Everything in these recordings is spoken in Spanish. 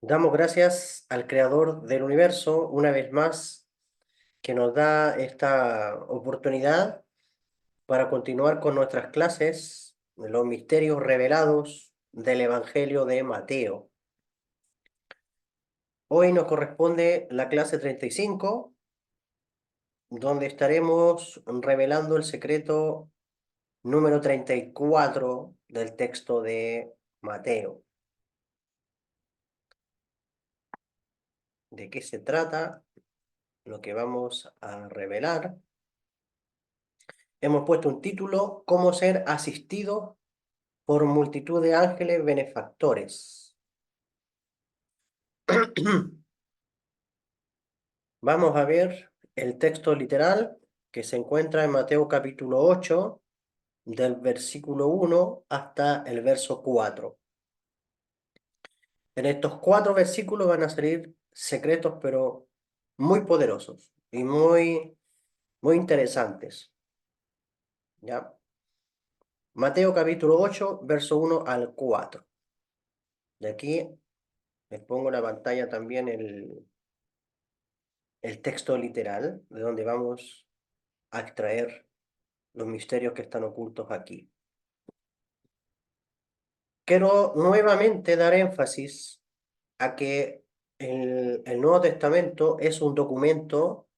Damos gracias al Creador del universo una vez más que nos da esta oportunidad para continuar con nuestras clases de los misterios revelados del Evangelio de Mateo. Hoy nos corresponde la clase 35, donde estaremos revelando el secreto número 34 del texto de Mateo. ¿De qué se trata lo que vamos a revelar? Hemos puesto un título: ¿Cómo ser asistido por multitud de ángeles benefactores? Vamos a ver el texto literal que se encuentra en Mateo capítulo 8, del versículo 1 hasta el verso 4. En estos 4 versículos van a salir secretos, pero muy poderosos y muy interesantes. ¿Ya? Mateo capítulo 8, verso 1 al 4. De aquí les pongo en la pantalla también el texto literal, de donde vamos a extraer los misterios que están ocultos aquí. Quiero nuevamente dar énfasis a que el Nuevo Testamento es un documento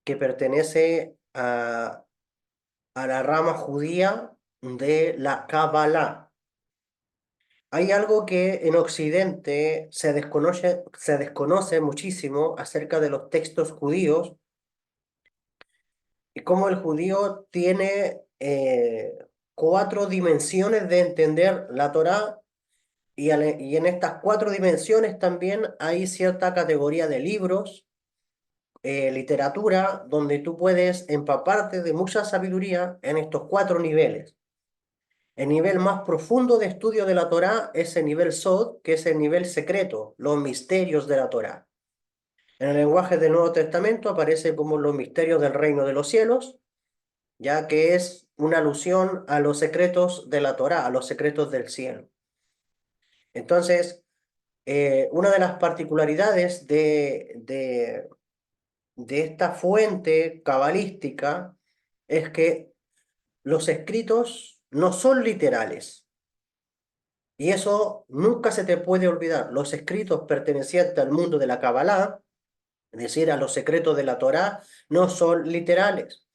que pertenece a la rama judía de la Kabbalah. Hay algo que en Occidente se desconoce muchísimo acerca de los textos judíos y cómo el judío tiene 4 dimensiones de entender la Torá, y en estas 4 dimensiones también hay cierta categoría de libros, literatura, donde tú puedes empaparte de mucha sabiduría en estos 4 niveles. El nivel más profundo de estudio de la Torá es el nivel Sod, que es el nivel secreto, los misterios de la Torá. En el lenguaje del Nuevo Testamento aparece como los misterios del reino de los cielos, ya que es una alusión a los secretos de la Torá, a los secretos del cielo. Entonces, una de las particularidades de esta fuente cabalística es que los escritos no son literales. Y eso nunca se te puede olvidar. Los escritos pertenecientes al mundo de la Kabbalah, es decir, a los secretos de la Torá, no son literales.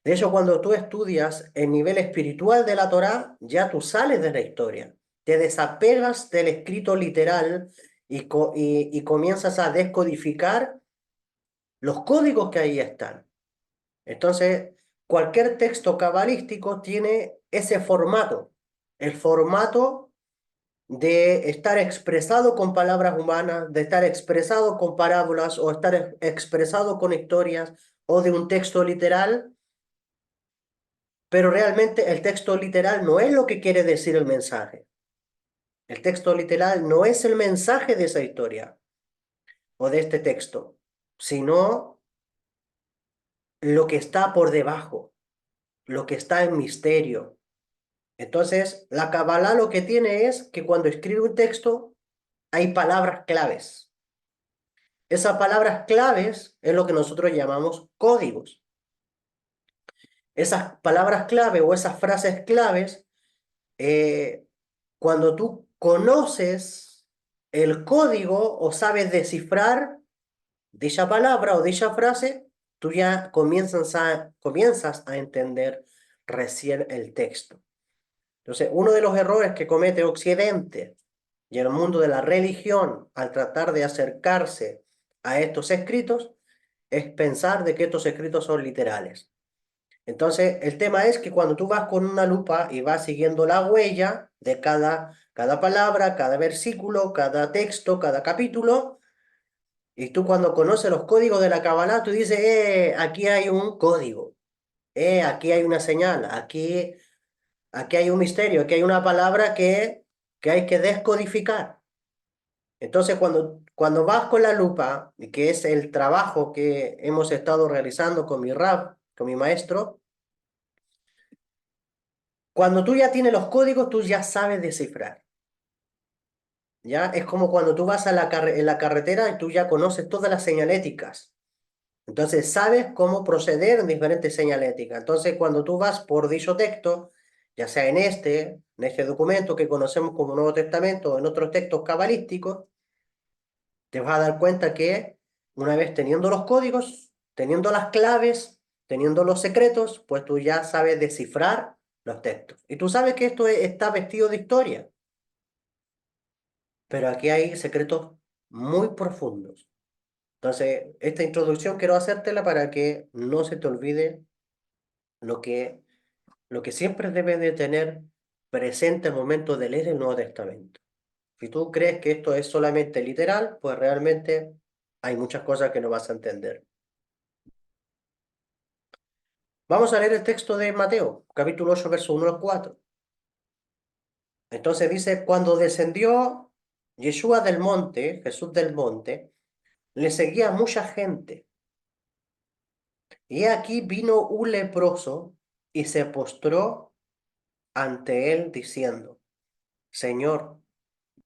De hecho, cuando tú estudias el nivel espiritual de la Torá, ya tú sales de la historia. Te desapegas del escrito literal y comienzas a descodificar los códigos que ahí están. Entonces, cualquier texto cabalístico tiene ese formato, el formato de estar expresado con palabras humanas, de estar expresado con parábolas o estar expresado con historias o de un texto literal, pero realmente el texto literal no es lo que quiere decir el mensaje. El texto literal no es el mensaje de esa historia o de este texto, sino lo que está por debajo, lo que está en misterio. Entonces, la Kabbalah lo que tiene es que cuando escribe un texto hay palabras claves. Esas palabras claves es lo que nosotros llamamos códigos. Esas palabras clave o esas frases claves, eh, cuando tú conoces el código o sabes descifrar dicha palabra o dicha frase, tú ya comienzas a entender recién el texto. Entonces, uno de los errores que comete Occidente y el mundo de la religión al tratar de acercarse a estos escritos es pensar de que estos escritos son literales. Entonces, el tema es que cuando tú vas con una lupa y vas siguiendo la huella de cada palabra, cada versículo, cada texto, cada capítulo, y tú cuando conoces los códigos de la Kabbalah, tú dices, aquí hay un código, aquí hay una señal, aquí hay un misterio, aquí hay una palabra que hay que descodificar. Entonces, cuando vas con la lupa, y que es el trabajo que hemos estado realizando con mi Rab, con mi maestro, cuando tú ya tienes los códigos, tú ya sabes descifrar. ¿ya? Es como cuando tú vas a en la carretera y tú ya conoces todas las señaléticas. Entonces, sabes cómo proceder en diferentes señaléticas. Entonces, cuando tú vas por dicho texto, ya sea en este documento que conocemos como Nuevo Testamento o en otros textos cabalísticos, te vas a dar cuenta que una vez teniendo los códigos, teniendo las claves, teniendo los secretos, pues tú ya sabes descifrar los textos. Y tú sabes que está vestido de historia, pero aquí hay secretos muy profundos. Entonces, esta introducción quiero hacértela para que no se te olvide lo que, lo que siempre debes de tener presente al momento de leer el Nuevo Testamento. Si tú crees que esto es solamente literal, pues realmente hay muchas cosas que no vas a entender. Vamos a leer el texto de Mateo, capítulo 8, verso 1 al 4. Entonces dice, cuando descendió Yeshua del monte, Jesús del monte, le seguía mucha gente. Y aquí vino un leproso y se postró ante él diciendo, Señor,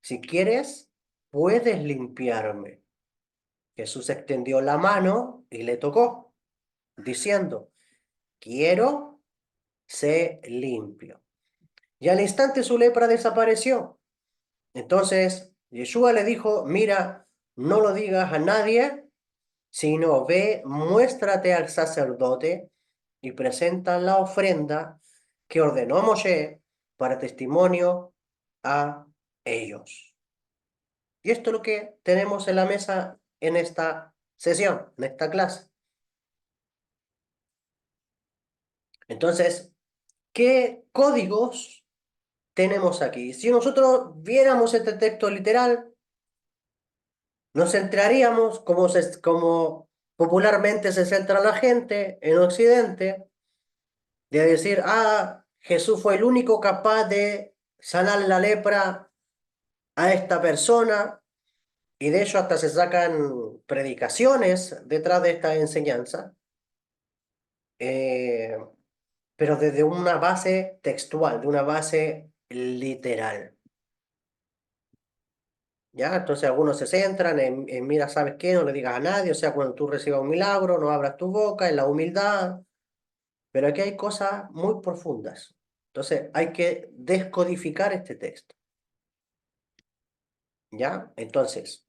si quieres, puedes limpiarme. Jesús extendió la mano y le tocó, diciendo, quiero, sé limpio. Y al instante su lepra desapareció. Entonces Yeshua le dijo, mira, no lo digas a nadie, sino ve, muéstrate al sacerdote y presenta la ofrenda que ordenó Moshe para testimonio a ellos. Y esto es lo que tenemos en la mesa en esta sesión, en esta clase. Entonces, ¿qué códigos tenemos aquí? Si nosotros viéramos este texto literal, nos centraríamos, como popularmente se centra la gente en Occidente, de decir, Jesús fue el único capaz de sanar la lepra a esta persona, y de hecho hasta se sacan predicaciones detrás de esta enseñanza, eh, pero desde una base textual, de una base literal. ¿Ya? Entonces algunos se centran mira, ¿sabes qué? No le digas a nadie, o sea, cuando tú recibas un milagro, no abras tu boca, en la humildad, pero aquí hay cosas muy profundas. Entonces hay que descodificar este texto, ¿ya? Entonces,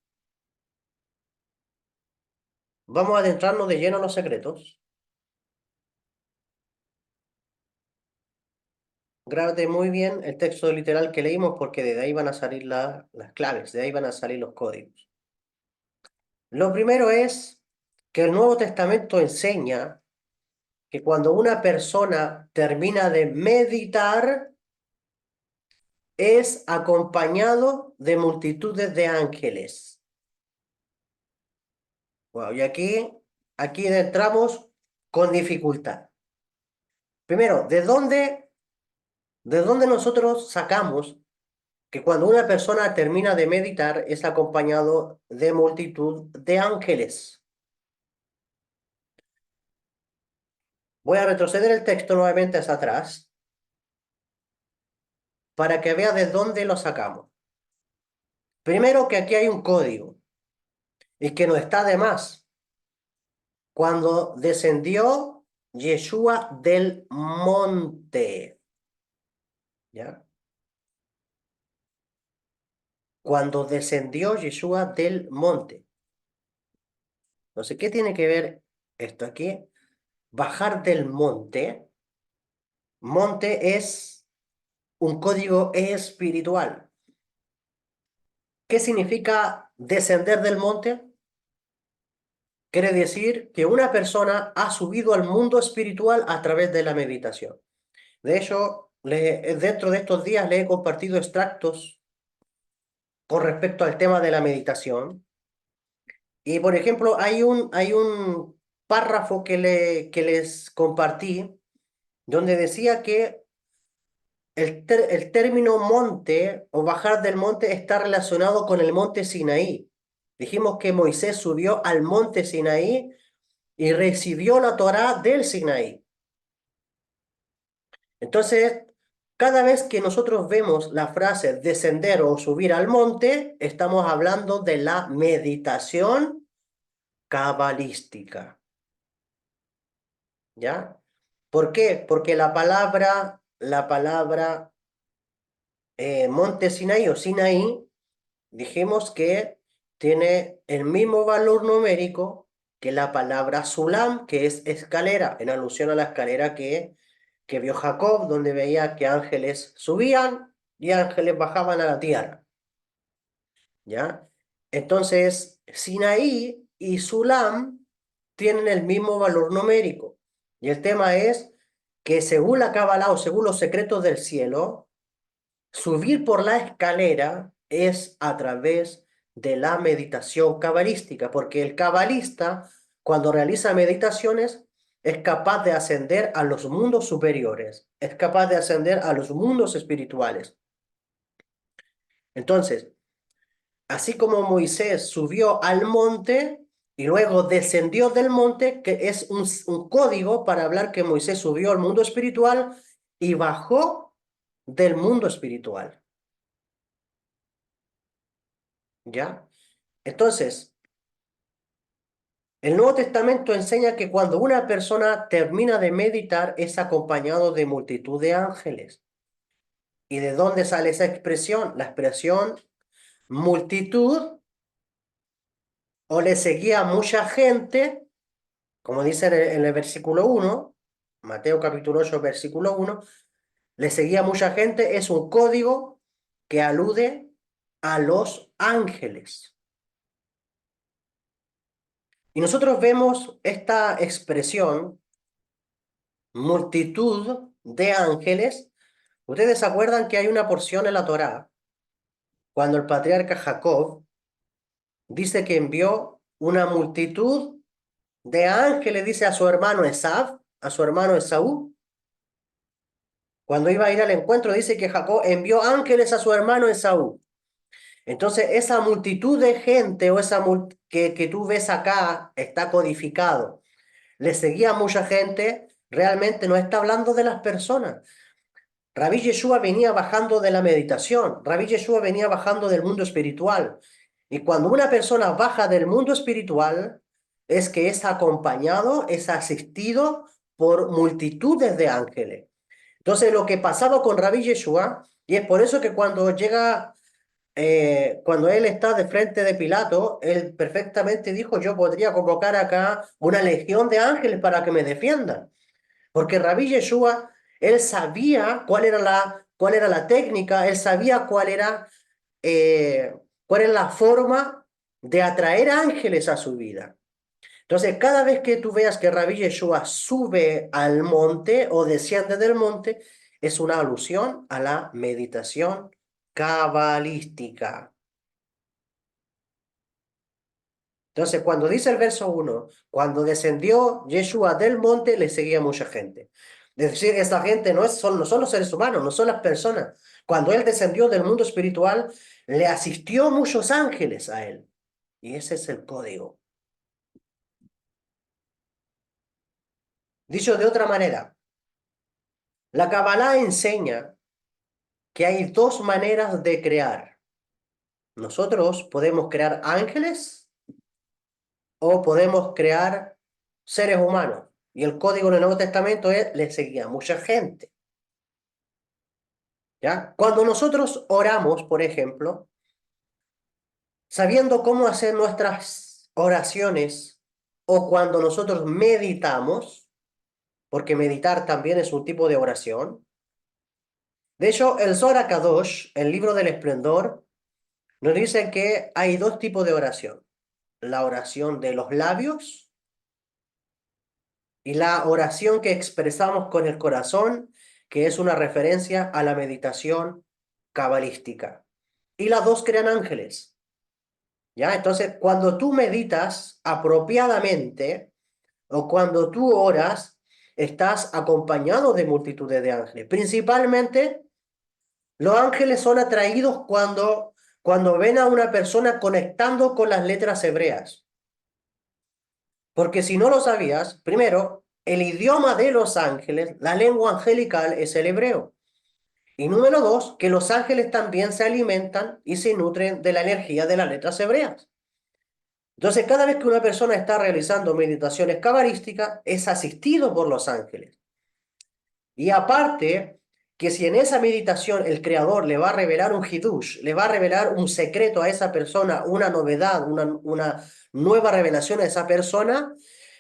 vamos a adentrarnos de lleno en los secretos. Grábate muy bien el texto literal que leímos porque de ahí van a salir las claves, de ahí van a salir los códigos. Lo primero es que el Nuevo Testamento enseña que cuando una persona termina de meditar, es acompañado de multitudes de ángeles. Wow, y aquí entramos con dificultad. Primero, ¿de dónde nosotros sacamos que cuando una persona termina de meditar es acompañado de multitud de ángeles? Voy a retroceder el texto nuevamente hacia atrás para que vea de dónde lo sacamos. Primero que aquí hay un código y que no está de más. Cuando descendió Yeshua del monte, ¿ya? Cuando descendió Yeshua del monte. Entonces, ¿qué tiene que ver esto aquí? Bajar del monte. Monte es un código espiritual. ¿Qué significa descender del monte? Quiere decir que una persona ha subido al mundo espiritual a través de la meditación. De hecho, dentro de estos días le he compartido extractos con respecto al tema de la meditación. Y por ejemplo, hay un párrafo que les compartí donde decía que el término monte o bajar del monte está relacionado con el monte Sinaí. Dijimos que Moisés subió al monte Sinaí y recibió la Torá del Sinaí. Entonces, Cada vez que nosotros vemos la frase descender o subir al monte, estamos hablando de la meditación cabalística. ¿Ya? ¿Por qué? Porque la palabra monte Sinaí o Sinaí, dijimos que tiene el mismo valor numérico que la palabra Sulam, que es escalera, en alusión a la escalera que vio Jacob, donde veía que ángeles subían y ángeles bajaban a la tierra. ¿Ya? Entonces, Sinaí y Sulam tienen el mismo valor numérico. Y el tema es que según la Cábala o según los secretos del cielo, subir por la escalera es a través de la meditación cabalística, porque el cabalista, cuando realiza meditaciones, es capaz de ascender a los mundos superiores, es capaz de ascender a los mundos espirituales. Entonces, así como Moisés subió al monte y luego descendió del monte, que es un código para hablar que Moisés subió al mundo espiritual y bajó del mundo espiritual. ¿Ya? Entonces, el Nuevo Testamento enseña que cuando una persona termina de meditar es acompañado de multitud de ángeles. ¿Y de dónde sale esa expresión? La expresión multitud o le seguía mucha gente, como dice en el versículo 1, Mateo capítulo 8, versículo 1, le seguía mucha gente, es un código que alude a los ángeles. Y nosotros vemos esta expresión, multitud de ángeles. Ustedes se acuerdan que hay una porción en la Torá, cuando el patriarca Jacob dice que envió una multitud de ángeles, dice a su hermano Esav, a su hermano Esaú. Cuando iba a ir al encuentro, dice que Jacob envió ángeles a su hermano Esaú. Entonces, esa multitud de gente o que tú ves acá está codificado. Le seguía mucha gente, realmente no está hablando de las personas. Rabí Yeshua venía bajando de la meditación, Rabí Yeshua venía bajando del mundo espiritual. Y cuando una persona baja del mundo espiritual, es que es acompañado, es asistido por multitudes de ángeles. Entonces, lo que pasaba con Rabí Yeshua, y es por eso que cuando él está de frente de Pilato, él perfectamente dijo, yo podría convocar acá una legión de ángeles para que me defiendan. Porque Rabí Yeshua, él sabía cuál era la técnica, él sabía eh, cuál era la forma de atraer ángeles a su vida. Entonces, cada vez que tú veas que Rabí Yeshua sube al monte o desciende del monte, es una alusión a la meditación cabalística. Entonces, cuando dice el verso 1, cuando descendió Yeshua del monte, le seguía mucha gente. Es decir, esta gente no son los seres humanos, no son las personas. Cuando él descendió del mundo espiritual, le asistió muchos ángeles a él. Y ese es el código. Dicho de otra manera, la Kabbalah enseña que hay dos maneras de crear. Nosotros podemos crear ángeles o podemos crear seres humanos. Y el código del Nuevo Testamento le seguía mucha gente. ¿Ya? Cuando nosotros oramos, por ejemplo, sabiendo cómo hacer nuestras oraciones, o cuando nosotros meditamos, porque meditar también es un tipo de oración. De hecho, el Zohar Kadosh, el libro del esplendor, nos dice que hay dos tipos de oración. La oración de los labios y la oración que expresamos con el corazón, que es una referencia a la meditación cabalística. Y las dos crean ángeles. ¿Ya? Entonces, cuando tú meditas apropiadamente o cuando tú oras, estás acompañado de multitudes de ángeles. Principalmente, los ángeles son atraídos cuando ven a una persona conectando con las letras hebreas. Porque si no lo sabías, primero, el idioma de los ángeles, la lengua angelical es el hebreo. Y número dos, que los ángeles también se alimentan y se nutren de la energía de las letras hebreas. Entonces, cada vez que una persona está realizando meditaciones cabalísticas, es asistido por los ángeles. Y aparte, que si en esa meditación el creador le va a revelar un hidush, le va a revelar un secreto a esa persona, una novedad, una nueva revelación a esa persona,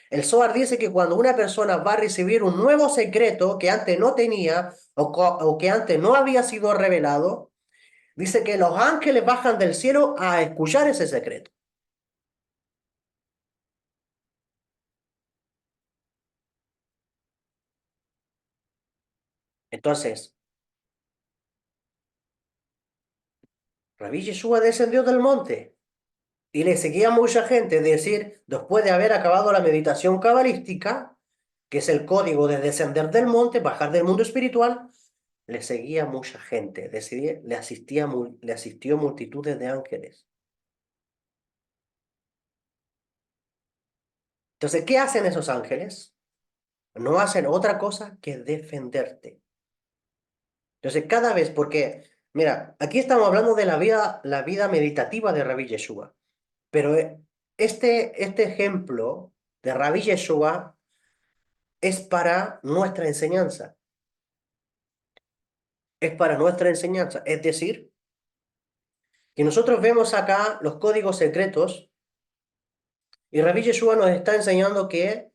el Zohar dice que cuando una persona va a recibir un nuevo secreto que antes no tenía o que antes no había sido revelado, dice que los ángeles bajan del cielo a escuchar ese secreto. Entonces, Rabí Yeshua descendió del monte y le seguía mucha gente, es decir, después de haber acabado la meditación cabalística, que es el código de descender del monte, bajar del mundo espiritual, le seguía mucha gente, es decir, le asistió multitudes de ángeles. Entonces, ¿qué hacen esos ángeles? No hacen otra cosa que defenderte. Entonces, cada vez, porque, mira, aquí estamos hablando de la vida meditativa de Rabí Yeshua, pero este ejemplo de Rabí Yeshua es para nuestra enseñanza, es para nuestra enseñanza. Es decir, que nosotros vemos acá los códigos secretos y Rabí Yeshua nos está enseñando que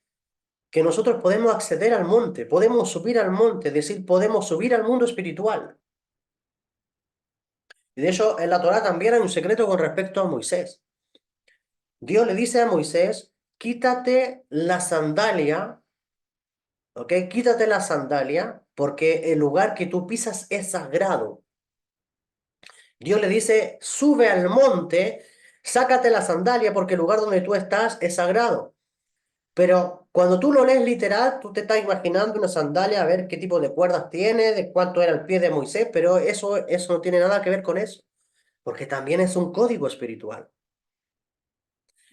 nosotros podemos acceder al monte, podemos subir al monte, es decir, podemos subir al mundo espiritual. Y de hecho, en la Torá también hay un secreto con respecto a Moisés. Dios le dice a Moisés, quítate la sandalia, ¿ok? Quítate la sandalia porque el lugar que tú pisas es sagrado. Dios le dice, sube al monte, sácate la sandalia porque el lugar donde tú estás es sagrado. Pero cuando tú lo lees literal, tú te estás imaginando una sandalia, a ver qué tipo de cuerdas tiene, de cuánto era el pie de Moisés, pero eso no tiene nada que ver con eso, porque también es un código espiritual.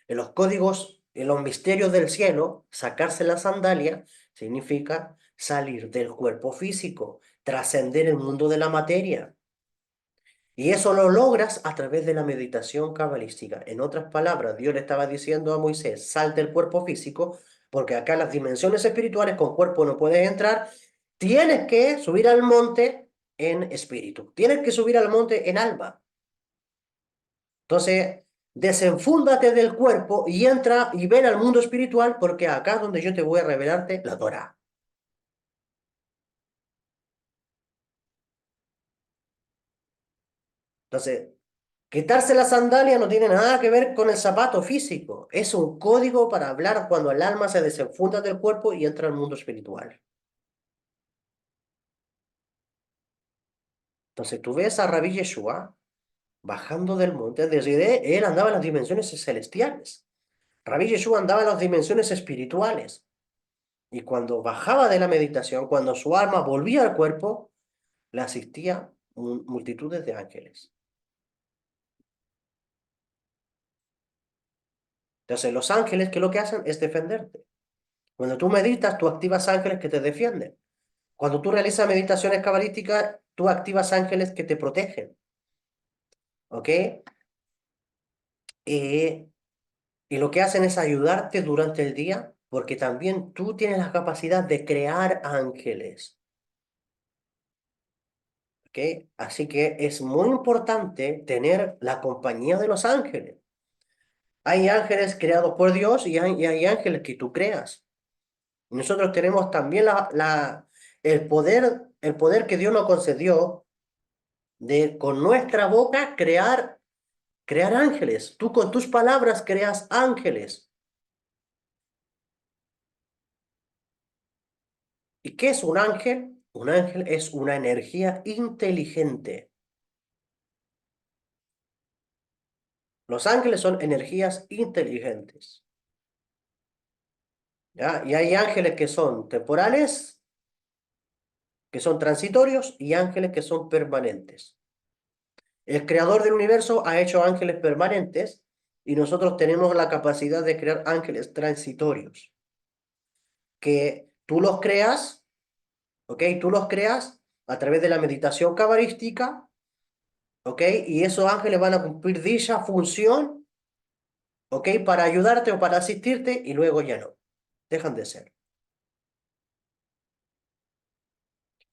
En los códigos, en los misterios del cielo, sacarse la sandalia significa salir del cuerpo físico, trascender el mundo de la materia. Y eso lo logras a través de la meditación cabalística. En otras palabras, Dios le estaba diciendo a Moisés, sal del cuerpo físico, porque acá las dimensiones espirituales con cuerpo no puedes entrar. Tienes que subir al monte en espíritu. Tienes que subir al monte en alma. Entonces, desenfúndate del cuerpo y entra y ven al mundo espiritual, porque acá es donde yo te voy a revelarte la Torah. Entonces, quitarse la sandalia no tiene nada que ver con el zapato físico. Es un código para hablar cuando el alma se desenfunda del cuerpo y entra al mundo espiritual. Entonces, tú ves a Rabí Yeshua bajando del monte, desde él andaba en las dimensiones celestiales. Rabí Yeshua andaba en las dimensiones espirituales. Y cuando bajaba de la meditación, cuando su alma volvía al cuerpo, le asistía multitudes de ángeles. Entonces, los ángeles, ¿qué es lo que hacen? Es defenderte. Cuando tú meditas, tú activas ángeles que te defienden. Cuando tú realizas meditaciones cabalísticas, tú activas ángeles que te protegen. ¿Ok? Eh, y lo que hacen es ayudarte durante el día, porque también tú tienes la capacidad de crear ángeles. ¿Ok? Así que es muy importante tener la compañía de los ángeles. Hay ángeles creados por Dios y hay ángeles que tú creas. Y nosotros tenemos también el poder que Dios nos concedió de con nuestra boca crear ángeles. Tú con tus palabras creas ángeles. ¿Y qué es un ángel? Un ángel es una energía inteligente. Los ángeles son energías inteligentes. ¿Ya? Y hay ángeles que son temporales, que son transitorios, y ángeles que son permanentes. El creador del universo ha hecho ángeles permanentes y nosotros tenemos la capacidad de crear ángeles transitorios, que tú los creas, ¿ok? Tú los creas a través de la meditación cabalística, ¿ok? Y esos ángeles van a cumplir dicha función, ¿ok? Para ayudarte o para asistirte y luego ya no, dejan de ser.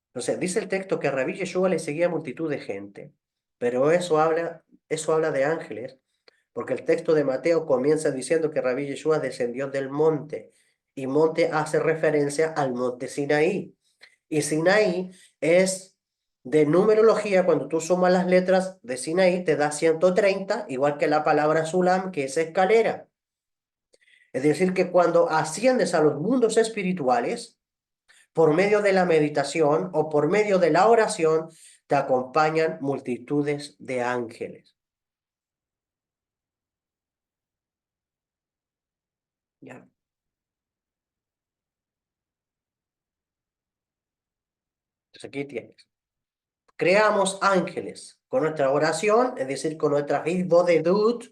Entonces, dice el texto que a Rabí Yeshua le seguía multitud de gente, pero eso habla de ángeles, porque el texto de Mateo comienza diciendo que Rabí Yeshua descendió del monte, y monte hace referencia al monte Sinaí. Y Sinaí es de numerología, cuando tú sumas las letras de Sinaí te da 130, igual que la palabra Sulam, que es escalera. Es decir, que cuando asciendes a los mundos espirituales, por medio de la meditación o por medio de la oración, te acompañan multitudes de ángeles. ¿Ya? Entonces aquí tienes. Creamos ángeles con nuestra oración, es decir, con nuestra Dud.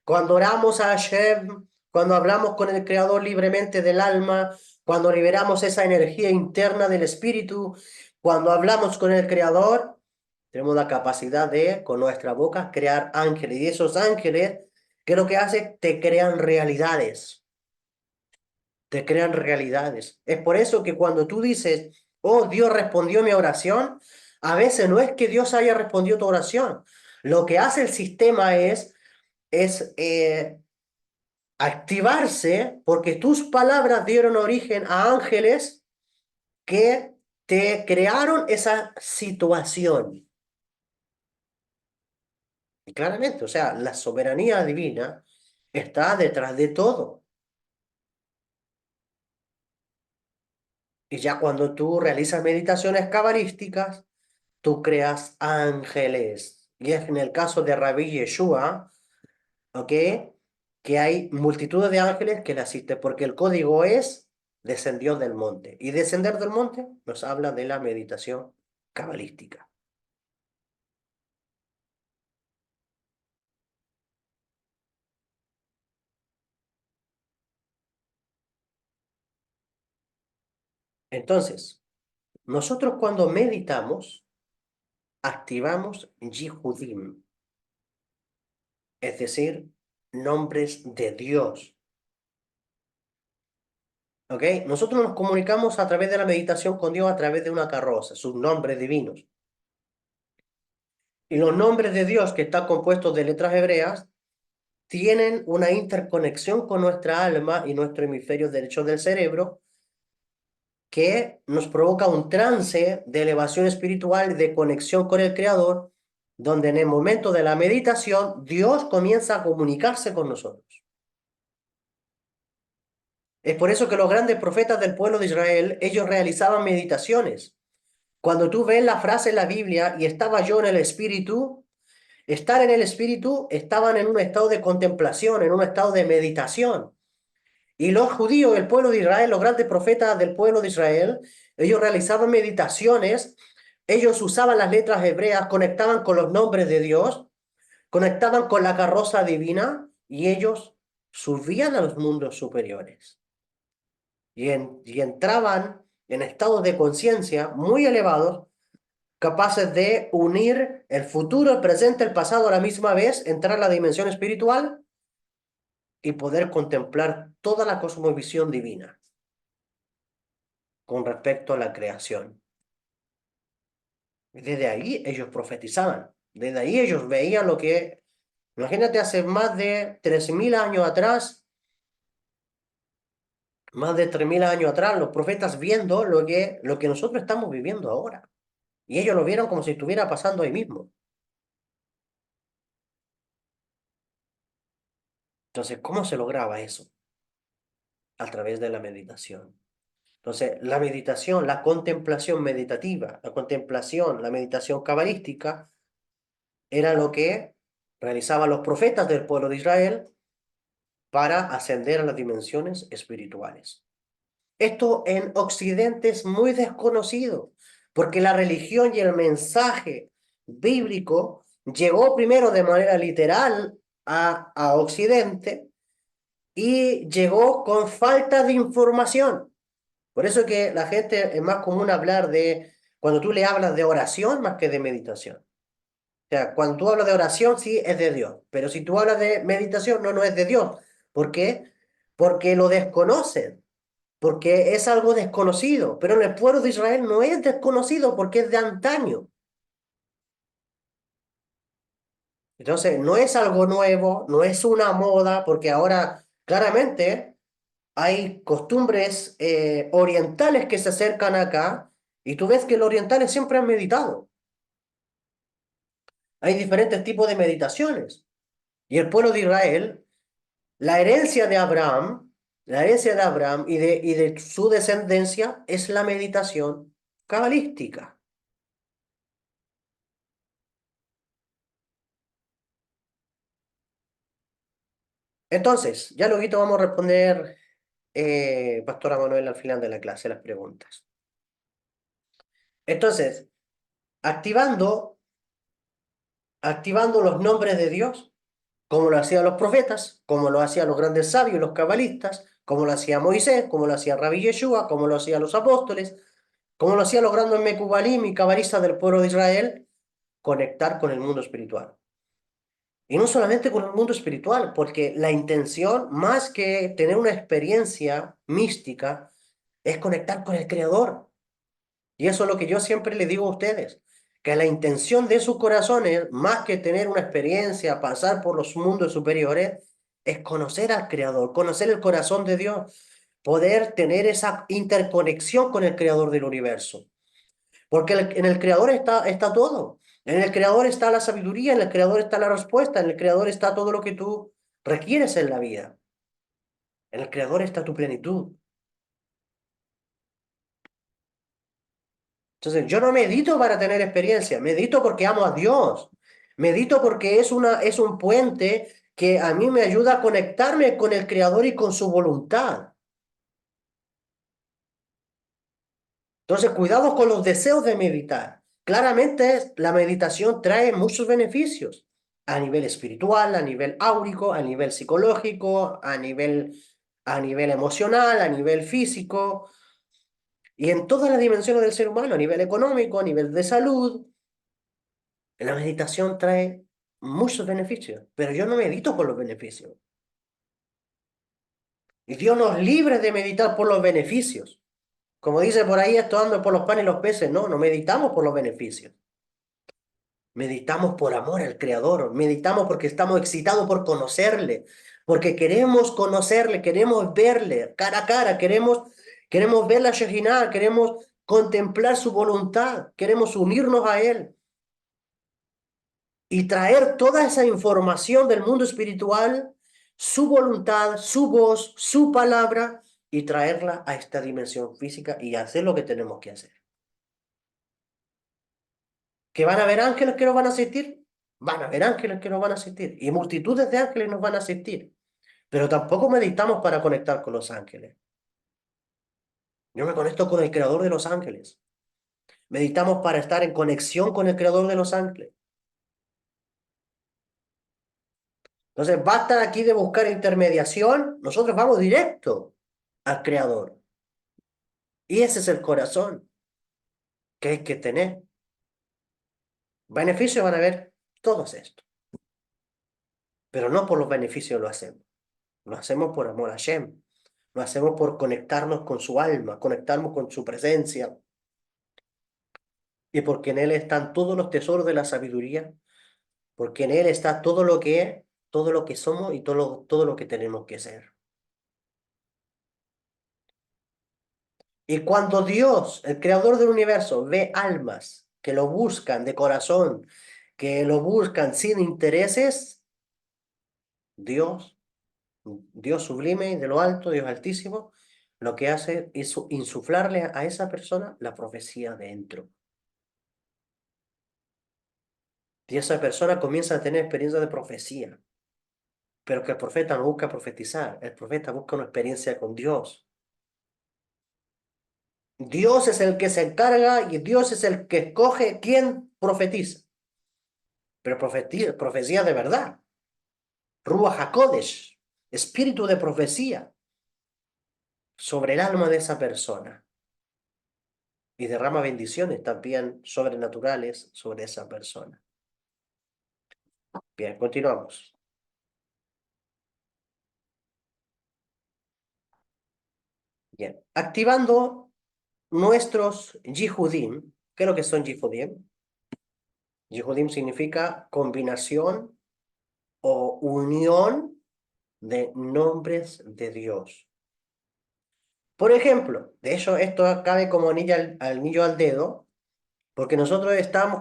Cuando oramos a Hashem, cuando hablamos con el Creador libremente del alma, cuando liberamos esa energía interna del espíritu, cuando hablamos con el Creador, tenemos la capacidad de, con nuestra boca, crear ángeles. Y esos ángeles, ¿qué es lo que hace? Te crean realidades. Te crean realidades. Es por eso que cuando tú dices, oh, Dios respondió mi oración, a veces no es que Dios haya respondido tu oración. Lo que hace el sistema es activarse porque tus palabras dieron origen a ángeles que te crearon esa situación. Y claramente, o sea, la soberanía divina está detrás de todo. Y ya cuando tú realizas meditaciones cabalísticas, tú creas ángeles. Y es en el caso de Rabí Yeshua, ¿ok? Que hay multitudes de ángeles que le asisten, porque el código es descendió del monte. Y descender del monte nos habla de la meditación cabalística. Entonces, nosotros cuando meditamos, activamos Yihudim, es decir, nombres de Dios. ¿Ok? Nosotros nos comunicamos a través de la meditación con Dios a través de una carroza, sus nombres divinos. Y los nombres de Dios, que están compuestos de letras hebreas, tienen una interconexión con nuestra alma y nuestro hemisferio derecho del cerebro que nos provoca un trance de elevación espiritual, de conexión con el Creador, donde en el momento de la meditación Dios comienza a comunicarse con nosotros. Es por eso que los grandes profetas del pueblo de Israel, ellos realizaban meditaciones. Cuando tú ves la frase en la Biblia, y estaba yo en el Espíritu, estar en el Espíritu, estaban en un estado de contemplación, en un estado de meditación. Y los judíos, el pueblo de Israel, los grandes profetas del pueblo de Israel, ellos realizaban meditaciones, ellos usaban las letras hebreas, conectaban con los nombres de Dios, conectaban con la carroza divina y ellos subían a los mundos superiores y entraban en estados de conciencia muy elevados, capaces de unir el futuro, el presente, el pasado a la misma vez, entrar a la dimensión espiritual y poder contemplar toda la cosmovisión divina con respecto a la creación. Y desde ahí ellos profetizaban, desde ahí ellos veían lo que, imagínate, hace más de 3.000 años atrás, más de 3.000 años atrás, los profetas viendo lo que nosotros estamos viviendo ahora. Y ellos lo vieron como si estuviera pasando ahí mismo. Entonces, ¿cómo se lograba eso? A través de la meditación. Entonces, la meditación, la contemplación meditativa, la contemplación, la meditación cabalística, era lo que realizaban los profetas del pueblo de Israel para ascender a las dimensiones espirituales. Esto en Occidente es muy desconocido, porque la religión y el mensaje bíblico llegó primero de manera literal a Occidente y llegó con falta de información. Por eso que la gente es más común hablar de cuando tú le hablas de oración más que de meditación. O sea, cuando tú hablas de oración, sí, es de Dios. Pero si tú hablas de meditación, no, no es de Dios. ¿Por qué? Porque lo desconocen, porque es algo desconocido. Pero en el pueblo de Israel no es desconocido porque es de antaño. Entonces, no es algo nuevo, no es una moda, porque ahora claramente hay costumbres orientales que se acercan acá y tú ves que los orientales siempre han meditado. Hay diferentes tipos de meditaciones. Y el pueblo de Israel, la herencia de Abraham y de su descendencia es la meditación cabalística. Entonces, ya luego vamos a responder, Pastora Manuel, al final de la clase, las preguntas. Entonces, activando, activando los nombres de Dios, como lo hacían los profetas, como lo hacían los grandes sabios, los cabalistas, como lo hacía Moisés, como lo hacía Rabbi Yeshua, como lo hacían los apóstoles, como lo hacían los grandes Mekubalim y cabalistas del pueblo de Israel, conectar con el mundo espiritual. Y no solamente con el mundo espiritual, porque la intención, más que tener una experiencia mística, es conectar con el Creador. Y eso es lo que yo siempre le digo a ustedes, que la intención de sus corazones, más que tener una experiencia, pasar por los mundos superiores, es conocer al Creador, conocer el corazón de Dios, poder tener esa interconexión con el Creador del universo. Porque en el Creador está todo. En el Creador está la sabiduría, en el Creador está la respuesta, en el Creador está todo lo que tú requieres en la vida. En el Creador está tu plenitud. Entonces, yo no medito para tener experiencia, medito porque amo a Dios. Medito porque es un puente que a mí me ayuda a conectarme con el Creador y con su voluntad. Entonces, cuidado con los deseos de meditar. Claramente, la meditación trae muchos beneficios a nivel espiritual, a nivel áurico, a nivel psicológico, a nivel emocional, a nivel físico y en todas las dimensiones del ser humano, a nivel económico, a nivel de salud. La meditación trae muchos beneficios, pero yo no medito por los beneficios. Y Dios nos libre de meditar por los beneficios. Como dice por ahí, esto ando por los panes y los peces. No, no meditamos por los beneficios. Meditamos por amor al Creador. Meditamos porque estamos excitados por conocerle. Porque queremos conocerle, queremos verle cara a cara, queremos ver la Shejinah, queremos contemplar su voluntad, queremos unirnos a Él. Y traer toda esa información del mundo espiritual, su voluntad, su voz, su palabra, y traerla a esta dimensión física y hacer lo que tenemos que hacer. ¿Que van a haber ángeles que nos van a asistir? Van a haber ángeles que nos van a asistir y multitudes de ángeles nos van a asistir, pero tampoco meditamos para conectar con los ángeles. Yo me conecto con el creador de los ángeles. Meditamos para estar en conexión con el creador de los ángeles. Entonces, basta aquí de buscar intermediación, nosotros vamos directo al creador. Y ese es el corazón que hay que tener. Beneficios van a haber todos estos, pero no por los beneficios lo hacemos. Lo hacemos por amor a Shem. Lo hacemos por conectarnos con su alma, conectarnos con su presencia. Y porque en Él están todos los tesoros de la sabiduría, porque en Él está todo lo que es, todo lo que somos y todo lo que tenemos que ser. Y cuando Dios, el creador del universo, ve almas que lo buscan de corazón, que lo buscan sin intereses, Dios, Dios sublime y de lo alto, Dios altísimo, lo que hace es insuflarle a esa persona la profecía dentro. Y esa persona comienza a tener experiencia de profecía. Pero que el profeta no busca profetizar, el profeta busca una experiencia con Dios. Dios es el que se encarga y Dios es el que escoge quién profetiza. Pero profecía de verdad. Ruach HaKodesh, espíritu de profecía sobre el alma de esa persona. y derrama bendiciones también sobrenaturales sobre esa persona. Bien, continuamos. Bien, activando nuestros Yihudim. ¿Qué es lo que son Yihudim? Yihudim significa combinación o unión de nombres de Dios. Por ejemplo, de hecho, esto cabe como anillo al dedo, porque nosotros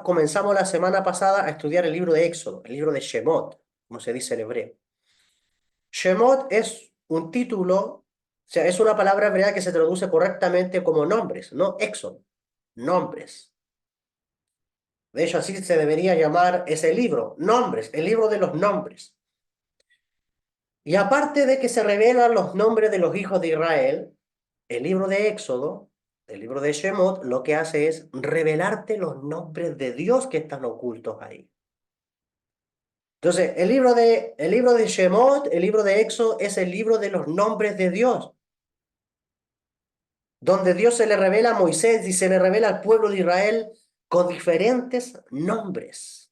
comenzamos la semana pasada a estudiar el libro de Éxodo, el libro de Shemot, como se dice en hebreo. Shemot es un título, o sea, es una palabra hebrea que se traduce correctamente como nombres, no Éxodo, nombres. De hecho, así se debería llamar ese libro, nombres, el libro de los nombres. Y aparte de que se revelan los nombres de los hijos de Israel, el libro de Éxodo, el libro de Shemot, lo que hace es revelarte los nombres de Dios que están ocultos ahí. Entonces, el libro de Shemot, el libro de Éxodo, es el libro de los nombres de Dios, donde Dios se le revela a Moisés y se le revela al pueblo de Israel con diferentes nombres.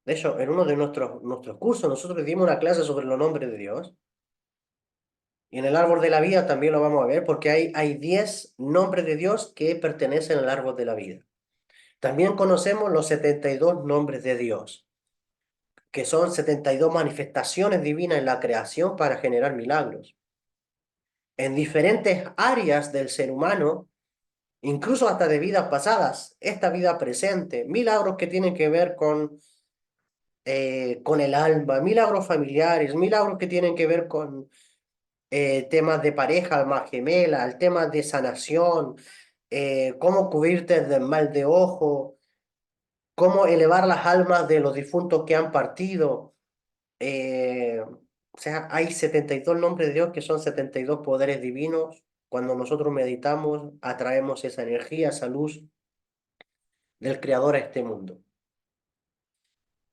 De hecho, en uno de nuestros cursos, nosotros dimos una clase sobre los nombres de Dios. Y en el árbol de la vida también lo vamos a ver, porque hay 10 nombres de Dios que pertenecen al árbol de la vida. También conocemos los 72 nombres de Dios, que son 72 manifestaciones divinas en la creación para generar milagros. En diferentes áreas del ser humano, incluso hasta de vidas pasadas, esta vida presente, milagros que tienen que ver con el alma, milagros familiares, milagros que tienen que ver con temas de pareja, alma gemela, el tema de sanación, cómo cubrirte del mal de ojo, cómo elevar las almas de los difuntos que han partido. O sea, hay 72 nombres de Dios que son 72 poderes divinos. Cuando nosotros meditamos, atraemos esa energía, esa luz del Creador a este mundo.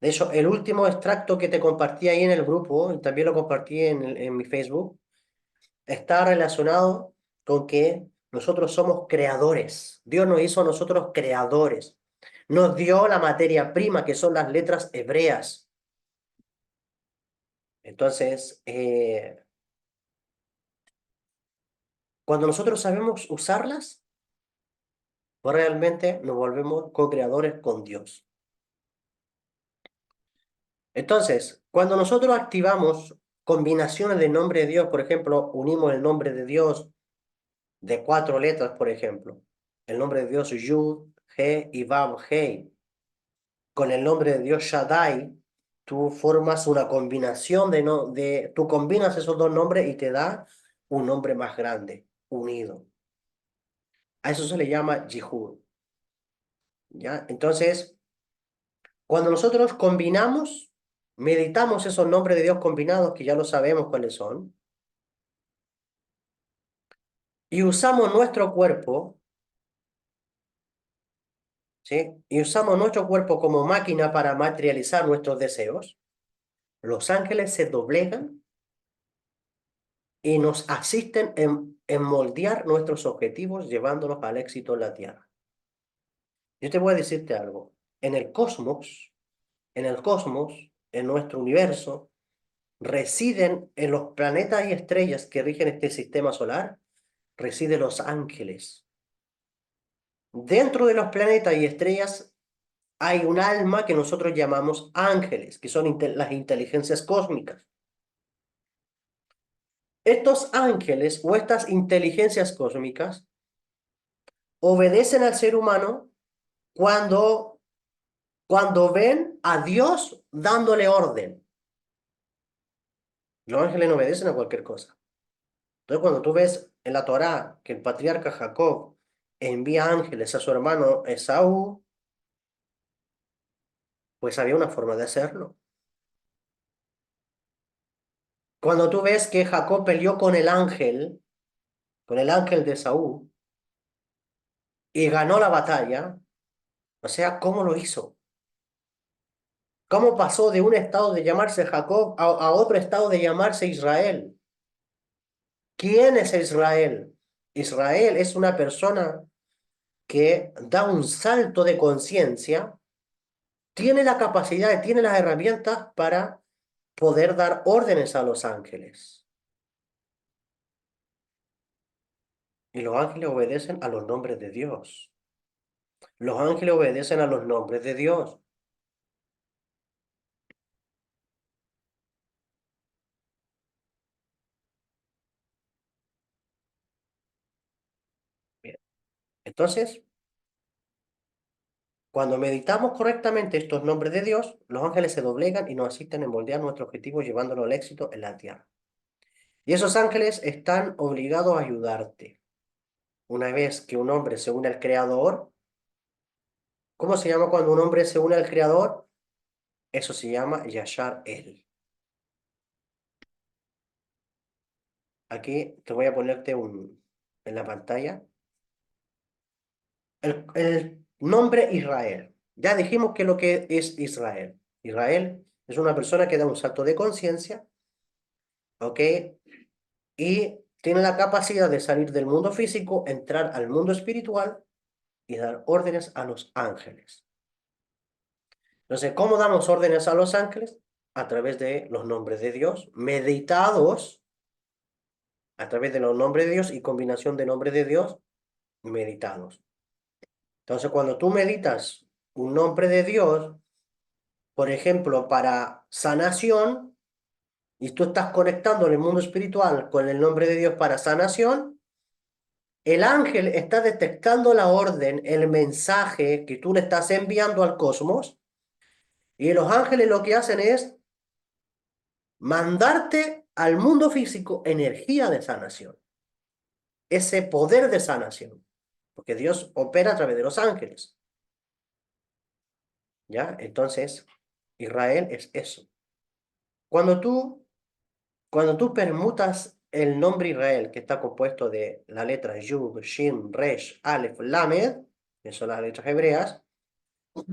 De hecho, el último extracto que te compartí ahí en el grupo, y también lo compartí en mi Facebook, está relacionado con que nosotros somos creadores. Dios nos hizo a nosotros creadores. Nos dio la materia prima, que son las letras hebreas. Entonces, cuando nosotros sabemos usarlas, pues realmente nos volvemos co-creadores con Dios. Entonces, cuando nosotros activamos combinaciones de nombre de Dios, por ejemplo, unimos el nombre de Dios de 4 letras, por ejemplo, el nombre de Dios Yud, He y Vav, Hei, con el nombre de Dios Shaddai, tú formas una combinación tú combinas esos dos nombres y te da un nombre más grande, unido. A eso se le llama Yihud, ¿ya? Entonces, cuando nosotros combinamos, meditamos esos nombres de Dios combinados, que ya lo sabemos cuáles son, y usamos nuestro cuerpo, ¿sí? Y usamos nuestro cuerpo como máquina para materializar nuestros deseos, los ángeles se doblegan y nos asisten en moldear nuestros objetivos llevándolos al éxito en la Tierra. Yo te voy a decirte algo. En el cosmos, en nuestro universo, residen en los planetas y estrellas que rigen este sistema solar, residen los ángeles. Dentro de los planetas y estrellas hay un alma que nosotros llamamos ángeles, que son las inteligencias cósmicas. Estos ángeles o estas inteligencias cósmicas obedecen al ser humano cuando, cuando ven a Dios dándole orden. Los ángeles no obedecen a cualquier cosa. Entonces, cuando tú ves en la Torá que el patriarca Jacob envía ángeles a su hermano Esaú, pues había una forma de hacerlo. Cuando tú ves que Jacob peleó con el ángel de Esaú, y ganó la batalla, o sea, ¿cómo lo hizo? ¿Cómo pasó de un estado de llamarse Jacob a otro estado de llamarse Israel? ¿Quién es Israel? Israel es una persona que da un salto de conciencia, tiene la capacidad, tiene las herramientas para poder dar órdenes a los ángeles. Y los ángeles obedecen a los nombres de Dios. Los ángeles obedecen a los nombres de Dios. Bien. Entonces, cuando meditamos correctamente estos nombres de Dios, los ángeles se doblegan y nos asisten en moldear nuestro objetivo llevándolo al éxito en la tierra. Y esos ángeles están obligados a ayudarte. Una vez que un hombre se une al Creador, ¿cómo se llama cuando un hombre se une al Creador? Eso se llama Yashar él. Aquí te voy a ponerte en la pantalla el nombre Israel. Ya dijimos que lo que es Israel. Israel es una persona que da un salto de conciencia, ¿ok? Y tiene la capacidad de salir del mundo físico, entrar al mundo espiritual y dar órdenes a los ángeles. Entonces, ¿cómo damos órdenes a los ángeles? A través de los nombres de Dios, meditados a través de los nombres de Dios y combinación de nombres de Dios, meditados. Entonces, cuando tú meditas un nombre de Dios, por ejemplo, para sanación, y tú estás conectando en el mundo espiritual con el nombre de Dios para sanación, el ángel está detectando la orden, el mensaje que tú le estás enviando al cosmos, y los ángeles lo que hacen es mandarte al mundo físico energía de sanación, ese poder de sanación, porque Dios opera a través de los ángeles, ¿ya? Entonces, Israel es eso. Cuando tú, cuando tú permutas el nombre Israel, que está compuesto de la letra Yud, Shin, Resh, Aleph, Lamed, que son las letras hebreas,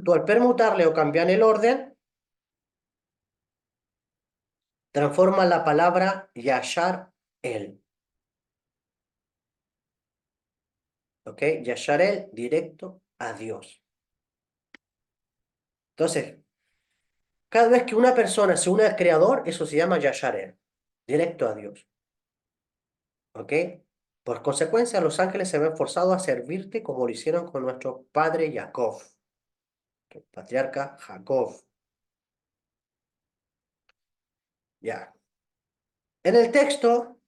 tú al permutarle o cambiar el orden, transforma la palabra Yashar El. ¿Ok? Yashar El directo a Dios. Entonces, cada vez que una persona se une al Creador, eso se llama Yashar El, directo a Dios. ¿Ok? Por consecuencia, los ángeles se ven forzados a servirte como lo hicieron con nuestro padre Jacob, el patriarca Jacob. Ya. En el texto,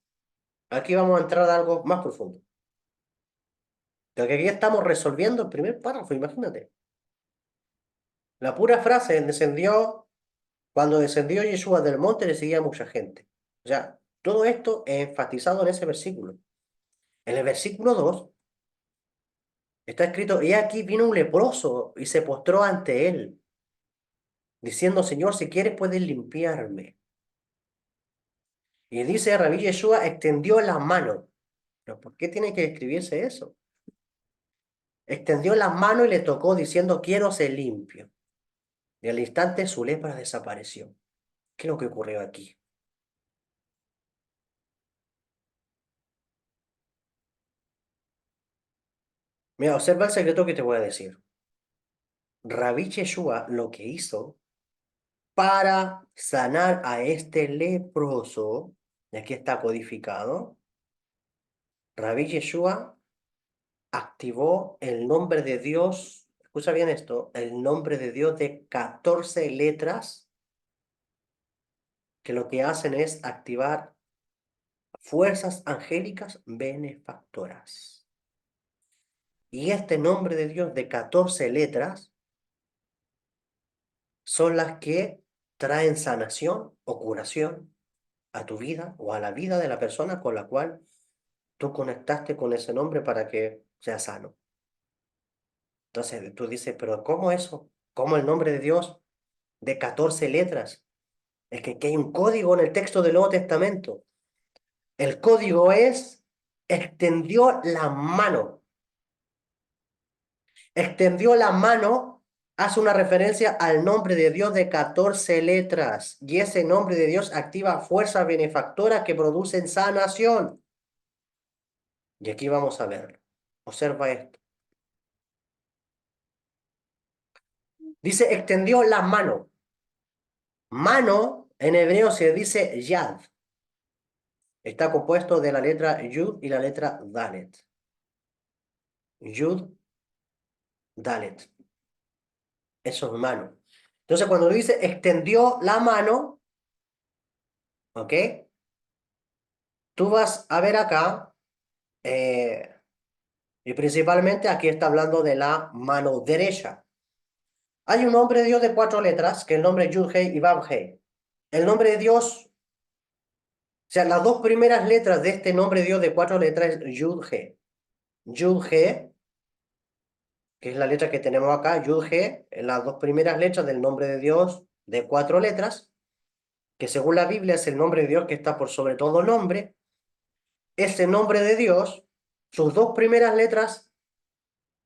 aquí vamos a entrar a algo más profundo. Porque aquí estamos resolviendo el primer párrafo, imagínate. La pura frase descendió, cuando descendió Yeshua del monte le seguía mucha gente. O sea, todo esto es enfatizado en ese versículo. En el versículo 2 está escrito, y aquí vino un leproso y se postró ante él, diciendo, Señor, si quieres puedes limpiarme. Y dice, Rabí Yeshua extendió la mano. ¿Pero por qué tiene que escribirse eso? Extendió la mano y le tocó diciendo, quiero ser limpio. Y al instante su lepra desapareció. ¿Qué es lo que ocurrió aquí? Mira, observa el secreto que te voy a decir. Rabí Yeshua lo que hizo para sanar a este leproso, y aquí está codificado, Rabí Yeshua activó el nombre de Dios, escucha bien esto, el nombre de Dios de 14 letras que lo que hacen es activar fuerzas angélicas benefactoras. Y este nombre de Dios de 14 letras son las que traen sanación o curación a tu vida o a la vida de la persona con la cual tú conectaste con ese nombre para que sea sano. Entonces tú dices, pero ¿cómo eso? ¿Cómo el nombre de Dios de 14 letras? Es que aquí hay un código en el texto del Nuevo Testamento. El código es, extendió la mano. Extendió la mano hace una referencia al nombre de Dios de 14 letras. Y ese nombre de Dios activa fuerzas benefactoras que producen sanación. Y aquí vamos a verlo. Observa esto. Dice, extendió la mano. Mano en hebreo se dice yad. Está compuesto de la letra yud y la letra dalet. Yud, dalet. Eso es mano. Entonces, cuando dice extendió la mano, ¿ok? Tú vas a ver acá, y principalmente aquí está hablando de la mano derecha. Hay un nombre de Dios de 4 letras, que es el nombre Yud-Hei y Vav-Hei. El nombre de Dios, o sea, las dos primeras letras de este nombre de Dios de 4 letras es Yud-He. Yud-He, que es la letra que tenemos acá, Yud-He, las dos primeras letras del nombre de Dios de 4 letras, que según la Biblia es el nombre de Dios que está por sobre todo nombre. Ese nombre de Dios, sus dos primeras letras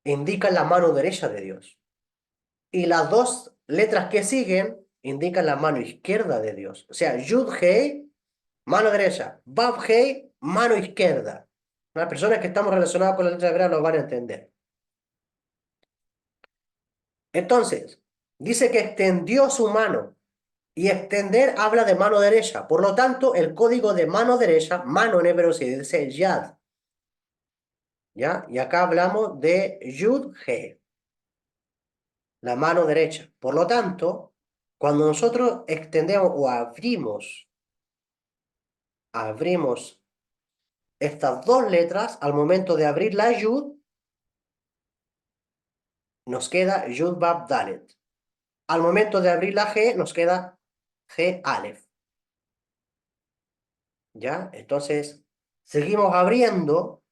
indican la mano derecha de Dios. Y las dos letras que siguen indican la mano izquierda de Dios. O sea, Yud-Hei, mano derecha. Vav-Hei, mano izquierda. Las personas que estamos relacionadas con la letra hebrea lo van a entender. Entonces, dice que extendió su mano. Y extender habla de mano derecha. Por lo tanto, el código de mano derecha, mano en hebreo se dice yad. ¿Ya? Y acá hablamos de Yud-He, la mano derecha. Por lo tanto, cuando nosotros extendemos o abrimos estas dos letras, al momento de abrir la Yud, nos queda Yud Bab Dalet. Al momento de abrir la G, nos queda G Aleph. ¿Ya? Entonces, seguimos abriendo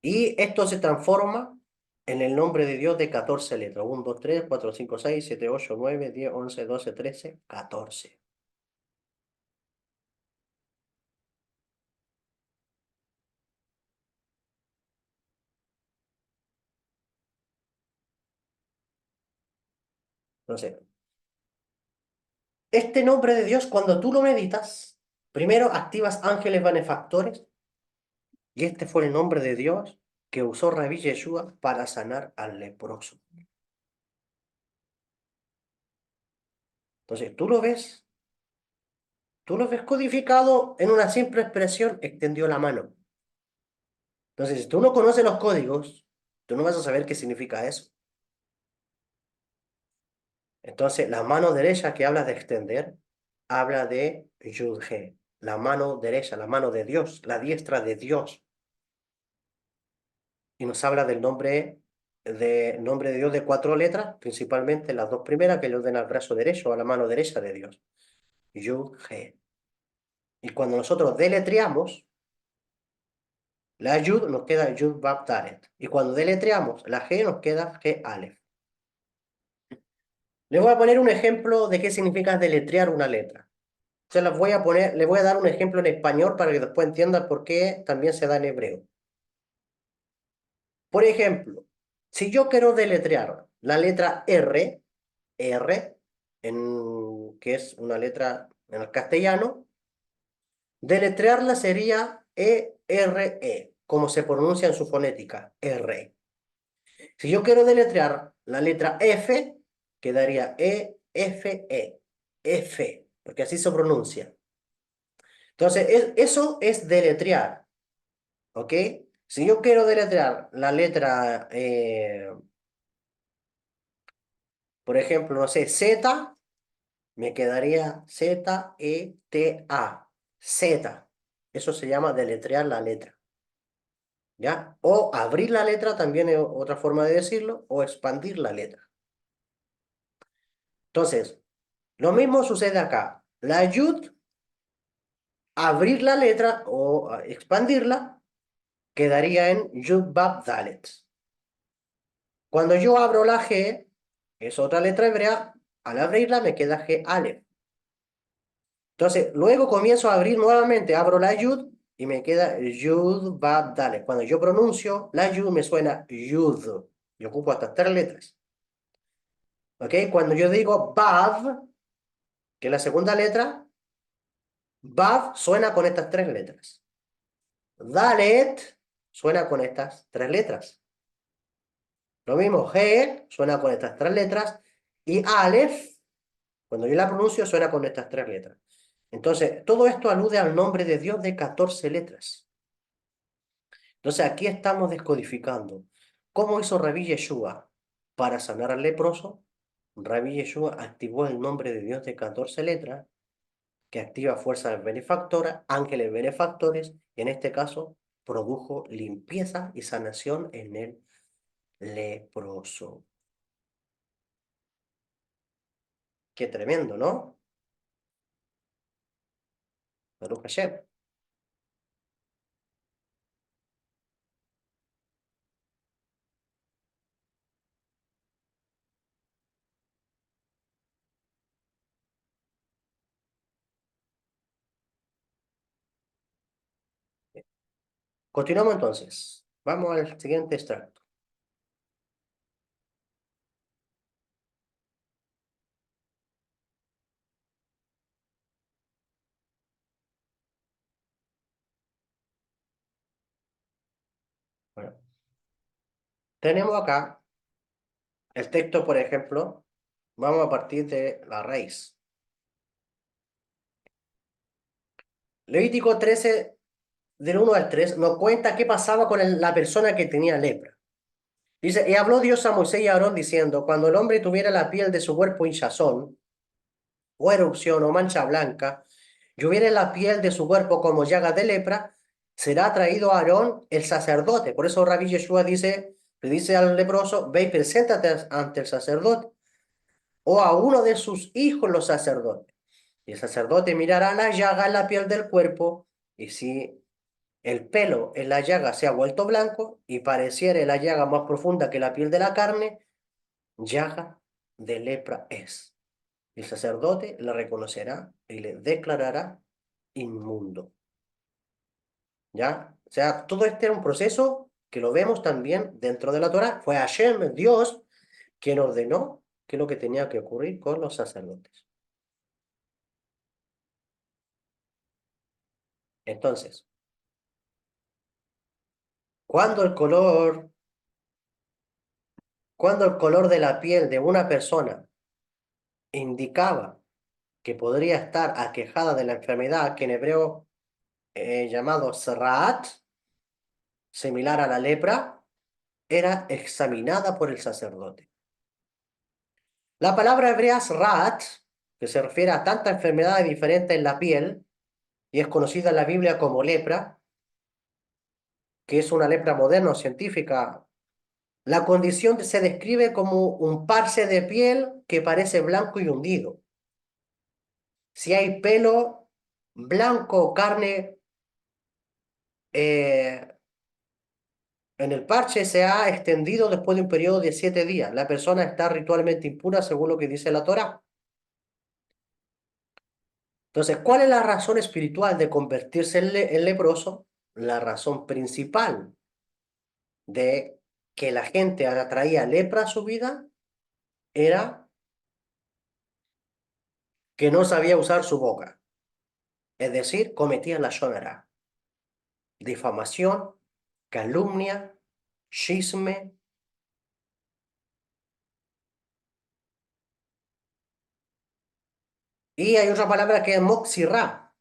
y esto se transforma en el nombre de Dios de 14 letras. 1, 2, 3, 4, 5, 6, 7, 8, 9, 10, 11, 12, 13, 14. Entonces, este nombre de Dios, cuando tú lo meditas, primero activas ángeles benefactores, y este fue el nombre de Dios que usó Rabí Yeshua para sanar al leproso. Entonces, tú lo ves codificado en una simple expresión, extendió la mano. Entonces, si tú no conoces los códigos, tú no vas a saber qué significa eso. Entonces, la mano derecha que habla de extender, habla de Yud-He, la mano derecha, la mano de Dios, la diestra de Dios. Y nos habla del nombre de Dios de 4 letras, principalmente las dos primeras que le den al brazo derecho o a la mano derecha de Dios. Yud-He. Y cuando nosotros deletreamos, la Yud nos queda Yud Bab Dalet. Y cuando deletreamos la G nos queda G Aleph. Les voy a poner un ejemplo de qué significa deletrear una letra. Se las voy a poner, les voy a dar un ejemplo en español para que después entiendan por qué también se da en hebreo. Por ejemplo, si yo quiero deletrear la letra R, que es una letra en el castellano, deletrearla sería E-R-E, como se pronuncia en su fonética, R. Si yo quiero deletrear la letra F, quedaría E-F-E, F, porque así se pronuncia. Entonces, eso es deletrear, ¿ok? Si yo quiero deletrear la letra, por ejemplo, no sé, Z, me quedaría Z-E-T-A, Z. Eso se llama deletrear la letra, ¿ya? O abrir la letra también es otra forma de decirlo, o expandir la letra. Entonces, lo mismo sucede acá. La yud, abrir la letra o expandirla, quedaría en yud bab dalet. Cuando yo abro la G, es otra letra hebrea, al abrirla me queda G Aleph. Entonces, luego comienzo a abrir nuevamente, abro la Yud y me queda Yud, Bab, Dalet. Cuando yo pronuncio, la Yud me suena Yud. Yo ocupo hasta tres letras. ¿Ok? Cuando yo digo Bab, que es la segunda letra, Bab suena con estas tres letras. Dalet suena con estas tres letras. Lo mismo, He suena con estas tres letras. Y Aleph, cuando yo la pronuncio, suena con estas tres letras. Entonces, todo esto alude al nombre de Dios de 14 letras. Entonces, aquí estamos descodificando. ¿Cómo hizo Rabí Yeshua para sanar al leproso? Rabí Yeshua activó el nombre de Dios de 14 letras, que activa fuerzas benefactoras, ángeles benefactores, y en este caso produjo limpieza y sanación en el leproso. Qué tremendo, ¿no? Baruch Hashem. Continuamos entonces. Vamos al siguiente extracto. Bueno, tenemos acá el texto, por ejemplo, vamos a partir de la raíz. Levítico 13, del 1 al 3, nos cuenta qué pasaba con la persona que tenía lepra. Dice, y habló Dios a Moisés y a Aarón diciendo, cuando el hombre tuviera la piel de su cuerpo hinchazón, o erupción, o mancha blanca, y hubiera la piel de su cuerpo como llaga de lepra, será traído a Aarón el sacerdote. Por eso Rabí Yeshua dice, le dice al leproso, ve y preséntate ante el sacerdote, o a uno de sus hijos los sacerdotes. Y el sacerdote mirará la llaga en la piel del cuerpo, y si el pelo en la llaga se ha vuelto blanco y pareciere la llaga más profunda que la piel de la carne, llaga de lepra es. El sacerdote le reconocerá y le declarará inmundo. ¿Ya? O sea, todo este era un proceso que lo vemos también dentro de la Torá. Fue Hashem, Dios, quien ordenó qué es lo que tenía que ocurrir con los sacerdotes. Entonces, cuando el color, cuando el color de la piel de una persona indicaba que podría estar aquejada de la enfermedad que en hebreo llamado Sraat, similar a la lepra, era examinada por el sacerdote. La palabra hebrea Sraat, que se refiere a tantas enfermedades diferentes en la piel, y es conocida en la Biblia como lepra, que es una lepra moderna o científica. La condición se describe como un parche de piel que parece blanco y hundido. Si hay pelo blanco o carne eh, en el parche, se ha extendido después de un periodo de 7 días. La persona está ritualmente impura según lo que dice la Torá. Entonces, ¿cuál es la razón espiritual de convertirse en leproso? La razón principal de que la gente atraía lepra a su vida era que no sabía usar su boca. Es decir, cometía la shonara, difamación, calumnia, chisme. Y hay otra palabra que es moxirá,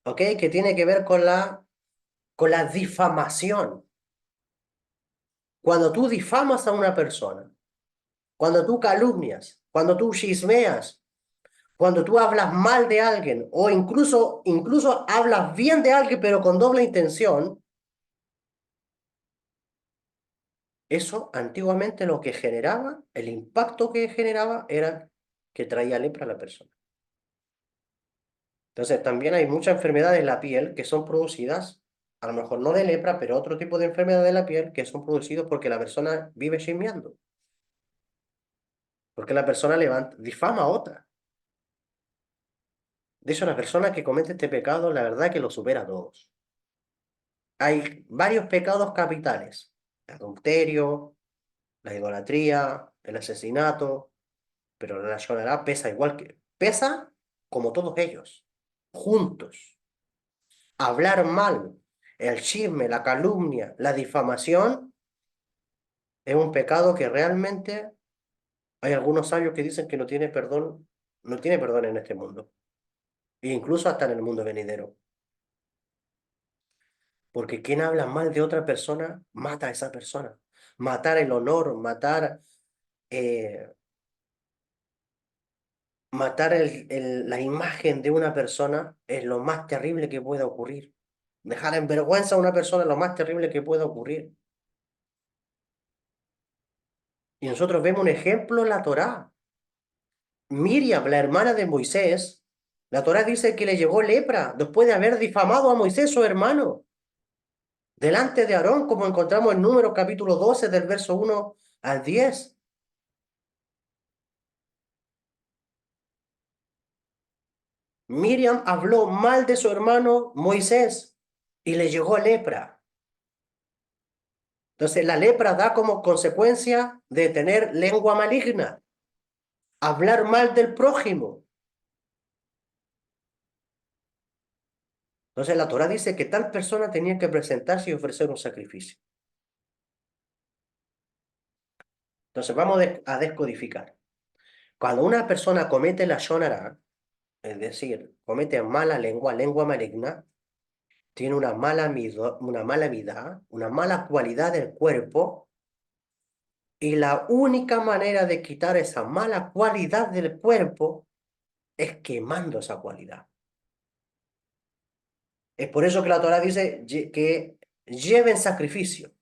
¿ok? Que tiene que ver con la difamación. Cuando tú difamas a una persona, cuando tú calumnias, cuando tú chismeas, cuando tú hablas mal de alguien o incluso hablas bien de alguien pero con doble intención, eso antiguamente lo que generaba, el impacto que generaba era que traía lepra a la persona. Entonces también hay muchas enfermedades de la piel que son producidas, a lo mejor no de lepra, pero otro tipo de enfermedad de la piel que son producidos porque la persona vive chismeando, porque la persona difama a otra. De hecho, la persona que comete este pecado, la verdad que lo supera a todos. Hay varios pecados capitales: el adulterio, la idolatría, el asesinato, pero la Shonará pesa igual pesa como todos ellos, juntos. Hablar mal, el chisme, la calumnia, la difamación, es un pecado que realmente hay algunos sabios que dicen que no tiene perdón en este mundo, e incluso hasta en el mundo venidero. Porque quien habla mal de otra persona, mata a esa persona. Matar el honor, eh, matar la imagen de una persona es lo más terrible que puede ocurrir. Dejar en vergüenza a una persona es lo más terrible que puede ocurrir. Y nosotros vemos un ejemplo en la Torá. Miriam, la hermana de Moisés, la Torá dice que le llegó lepra después de haber difamado a Moisés, su hermano, delante de Aarón, como encontramos en Números capítulo 12, del verso 1 al 10. Miriam habló mal de su hermano Moisés y le llegó lepra. Entonces, la lepra da como consecuencia de tener lengua maligna, hablar mal del prójimo. Entonces, la Torá dice que tal persona tenía que presentarse y ofrecer un sacrificio. Entonces, vamos a descodificar. Cuando una persona comete la shonara, es decir, comete mala lengua, lengua maligna, tiene una mala vida, una mala cualidad del cuerpo, y la única manera de quitar esa mala cualidad del cuerpo es quemando esa cualidad. Es por eso que la Torá dice que lleven sacrificio,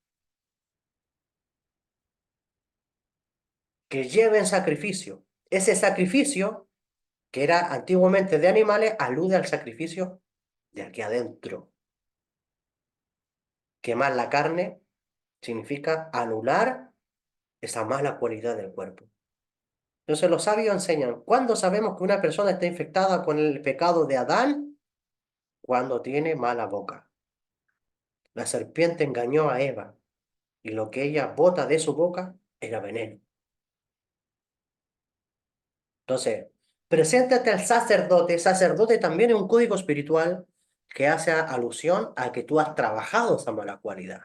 que lleven sacrificio. Ese sacrificio, que era antiguamente de animales, alude al sacrificio de aquí adentro. Quemar la carne significa anular esa mala cualidad del cuerpo. Entonces los sabios enseñan, ¿cuándo sabemos que una persona está infectada con el pecado de Adán? Cuando tiene mala boca. La serpiente engañó a Eva y lo que ella bota de su boca era veneno. Entonces, preséntate al sacerdote. Sacerdote también es un código espiritual que hace alusión a que tú has trabajado esa mala cualidad.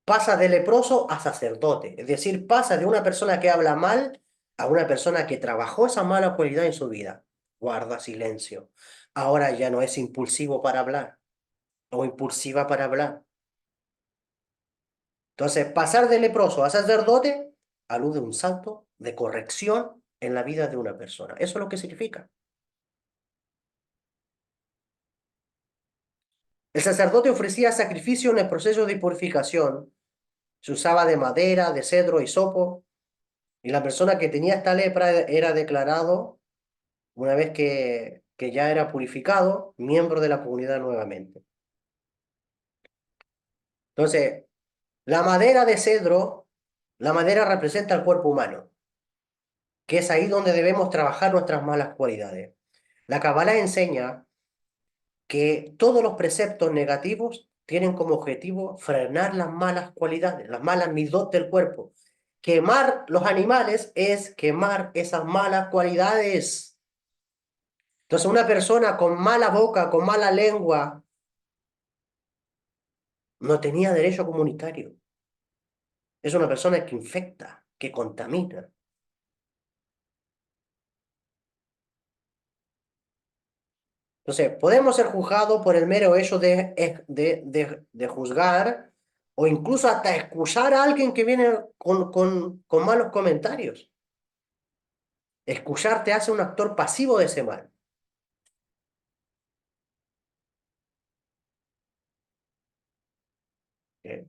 Pasa de leproso a sacerdote, es decir, pasa de una persona que habla mal a una persona que trabajó esa mala cualidad en su vida. Guarda silencio. Ahora ya no es impulsivo para hablar o impulsiva para hablar. Entonces, pasar de leproso a sacerdote alude a un salto de corrección en la vida de una persona. Eso es lo que significa. El sacerdote ofrecía sacrificio en el proceso de purificación. Se usaba de madera, de cedro y sopo, y la persona que tenía esta lepra era declarado, una vez que ya era purificado, miembro de la comunidad nuevamente. Entonces, la madera de cedro, la madera representa el cuerpo humano, que es ahí donde debemos trabajar nuestras malas cualidades. La Kabbalah enseña que todos los preceptos negativos tienen como objetivo frenar las malas cualidades, las malas midot del cuerpo. Quemar los animales es quemar esas malas cualidades. Entonces, una persona con mala boca, con mala lengua, no tenía derecho comunitario. Es una persona que infecta, que contamina. Entonces, podemos ser juzgados por el mero hecho de juzgar o incluso hasta excusar a alguien que viene con malos comentarios. Excusar te hace un actor pasivo de ese mal. ¿Eh?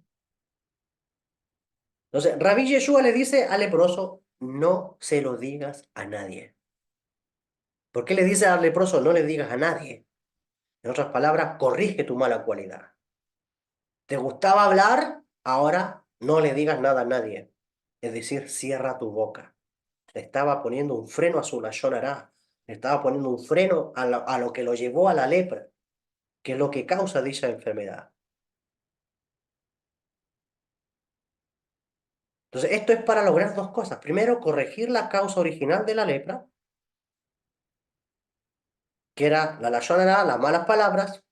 Entonces, Rabí Yeshua le dice al leproso, no se lo digas a nadie. ¿Por qué le dice al leproso, no le digas a nadie? En otras palabras, corrige tu mala cualidad. ¿Te gustaba hablar? Ahora no le digas nada a nadie. Es decir, cierra tu boca. Le estaba poniendo un freno a su lashon hará. Le estaba poniendo un freno a lo que lo llevó a la lepra, que es lo que causa dicha enfermedad. Entonces, esto es para lograr dos cosas. Primero, corregir la causa original de la lepra, que era la lashon hara, las malas palabras,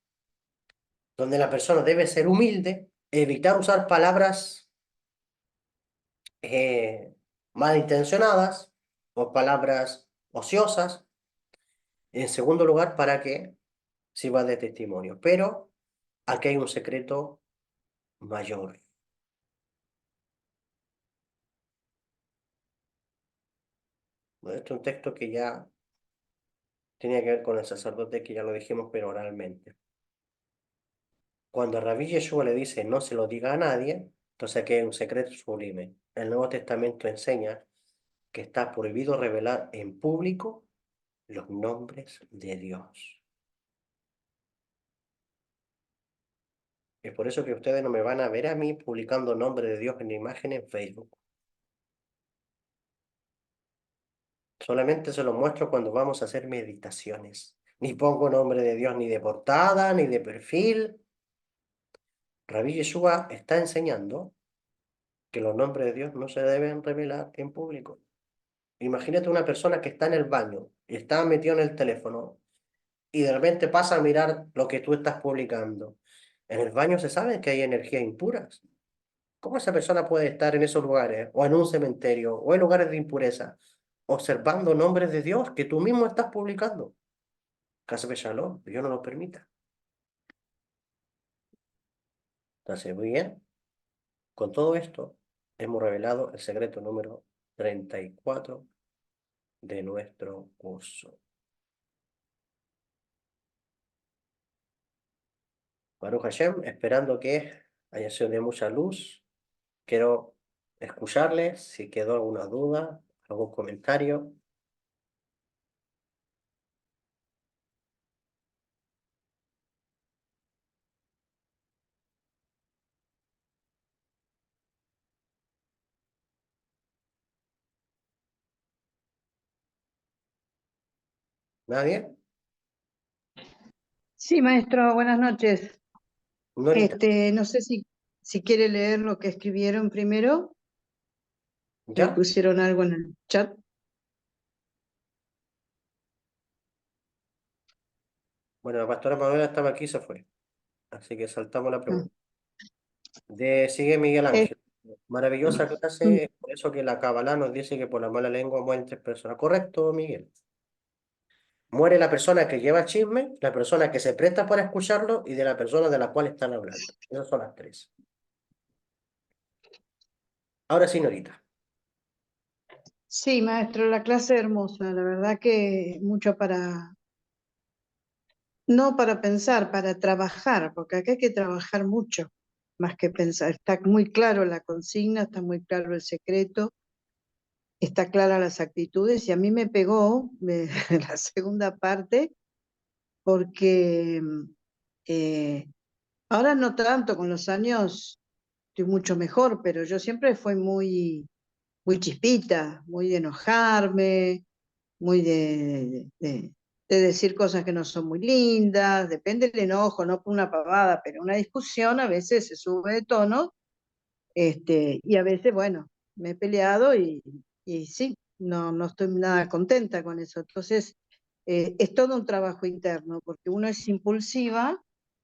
donde la persona debe ser humilde, evitar usar palabras malintencionadas o palabras ociosas. En segundo lugar, para que sirva de testimonio. Pero aquí hay un secreto mayor. Bueno, este es un texto que ya tenía que ver con el sacerdote, que ya lo dijimos, pero oralmente. Cuando Rabí Yeshua le dice no se lo diga a nadie, entonces aquí hay un secreto sublime. El Nuevo Testamento enseña que está prohibido revelar en público los nombres de Dios. Es por eso que ustedes no me van a ver a mí publicando nombre de Dios en imagen en Facebook. Solamente se lo muestro cuando vamos a hacer meditaciones. Ni pongo nombre de Dios ni de portada, ni de perfil. Rabí Yeshua está enseñando que los nombres de Dios no se deben revelar en público. Imagínate una persona que está en el baño y está metido en el teléfono y de repente pasa a mirar lo que tú estás publicando. En el baño se sabe que hay energías impuras. ¿Cómo esa persona puede estar en esos lugares, o en un cementerio, o en lugares de impureza, observando nombres de Dios que tú mismo estás publicando? Casbe Shalom, Dios no lo permita. Entonces, muy bien, con todo esto hemos revelado el secreto número 34 de nuestro curso. Baruch Hashem, esperando que haya sido de mucha luz. Quiero escucharles si quedó alguna duda, algún comentario. ¿Nadie? Sí, maestro, buenas noches. Norita, No sé si quiere leer lo que escribieron primero, que ¿ya? pusieron algo en el chat. Bueno, la pastora Manuela estaba aquí y se fue, así que saltamos la Ah, pregunta. Sigue Miguel eh, Ángel. Maravillosa clase, por eso que la Kabbalah nos dice que por la mala lengua mueren tres personas. Correcto, Miguel. Muere la persona que lleva el chisme, la persona que se presta para escucharlo y de la persona de la cual están hablando. Esas son las tres. Ahora sí, Norita. sí, maestro, la clase hermosa, la verdad que mucho no para pensar, para trabajar, porque acá hay que trabajar mucho, más que pensar. Está muy claro la consigna, está muy claro el secreto, está clara las actitudes, y a mí me pegó la segunda parte, porque eh, ahora no tanto, con los años estoy mucho mejor, pero yo siempre fui muy chispita, muy de enojarme, muy de decir cosas que no son muy lindas, depende del enojo, no por una pavada, pero una discusión a veces se sube de tono, y a veces, bueno, me he peleado y sí, no estoy nada contenta con eso. Entonces, es todo un trabajo interno, porque uno es impulsiva,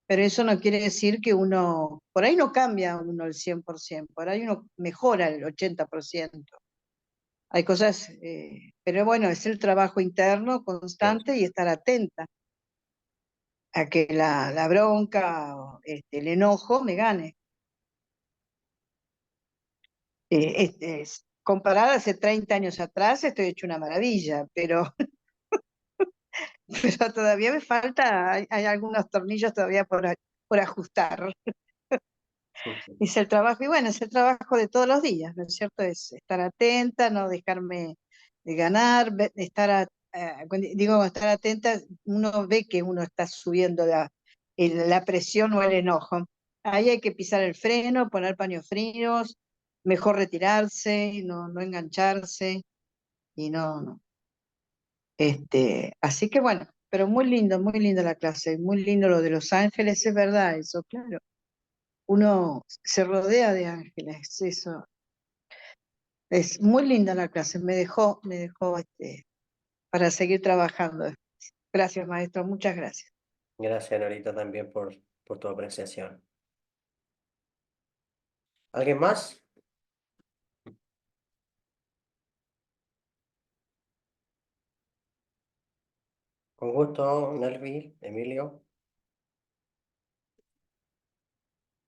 pero eso no quiere decir que uno, por ahí no cambia uno el 100%, por ahí uno mejora el 80%. Hay cosas, pero bueno, es el trabajo interno Eso. constante y estar atenta a que la bronca o el enojo me gane. Comparada hace 30 años atrás, estoy hecho una maravilla, pero, pero todavía me falta, hay algunos tornillos todavía por ajustar. Ujú. Es el trabajo, y bueno, es el trabajo de todos los días, ¿no es cierto? Es estar atenta, no dejarme de ganar, cuando digo estar atenta, uno ve que uno está subiendo la presión o el enojo. Ahí hay que pisar el freno, poner paños fríos, mejor retirarse, no engancharse, y no. Así que bueno, pero muy linda la clase, muy lindo lo de Los Ángeles, es verdad eso, claro. Uno se rodea de ángeles, eso. Es muy linda la clase, me dejó para seguir trabajando. Gracias, maestro, muchas gracias. Gracias, Norita, también por tu apreciación. ¿Alguien más? Con gusto, Nelvi, Emilio.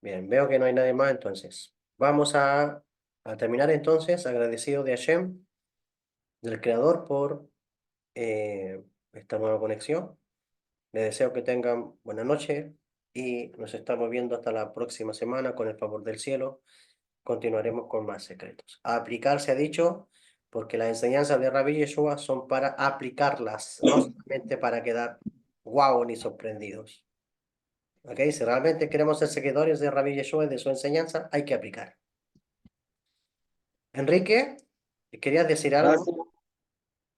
Bien, veo que no hay nadie más, entonces. Vamos a terminar entonces, agradecido de Hashem, del Creador, por esta nueva conexión. Les deseo que tengan buena noche y nos estamos viendo hasta la próxima semana con el favor del cielo. Continuaremos con más secretos. A aplicar se ha dicho, porque las enseñanzas de Rabbi Yeshua son para aplicarlas, no solamente para quedar guau ni sorprendidos. ¿Ok? Si realmente queremos ser seguidores de Rabbi Yeshua y de su enseñanza, hay que aplicar. Enrique, ¿querías decir algo? Gracias.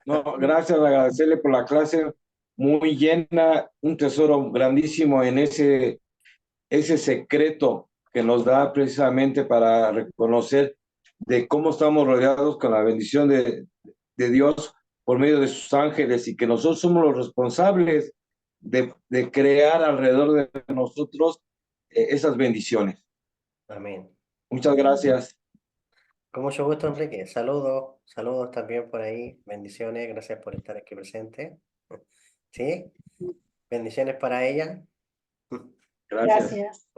No, gracias, agradecerle por la clase muy llena, un tesoro grandísimo en ese secreto que nos da precisamente para reconocer de cómo estamos rodeados con la bendición de Dios por medio de sus ángeles y que nosotros somos los responsables de crear alrededor de nosotros esas bendiciones. Amén. Muchas gracias. Con mucho gusto, Enrique. Saludos, saludos también por ahí. Bendiciones, gracias por estar aquí presente. ¿Sí? Bendiciones para ella. Gracias.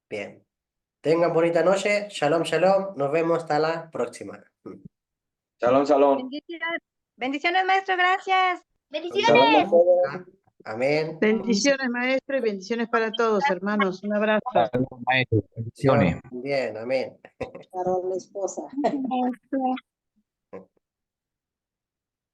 Bien. Tengan bonita noche. Shalom, shalom. Nos vemos hasta la próxima. Shalom, shalom. Bendiciones, bendiciones, maestro, gracias. Shalom a todos. Amén. Bendiciones, maestro, y bendiciones para todos, hermanos. Un abrazo. Maestro, bendiciones. Bien, amén. Carol, la esposa.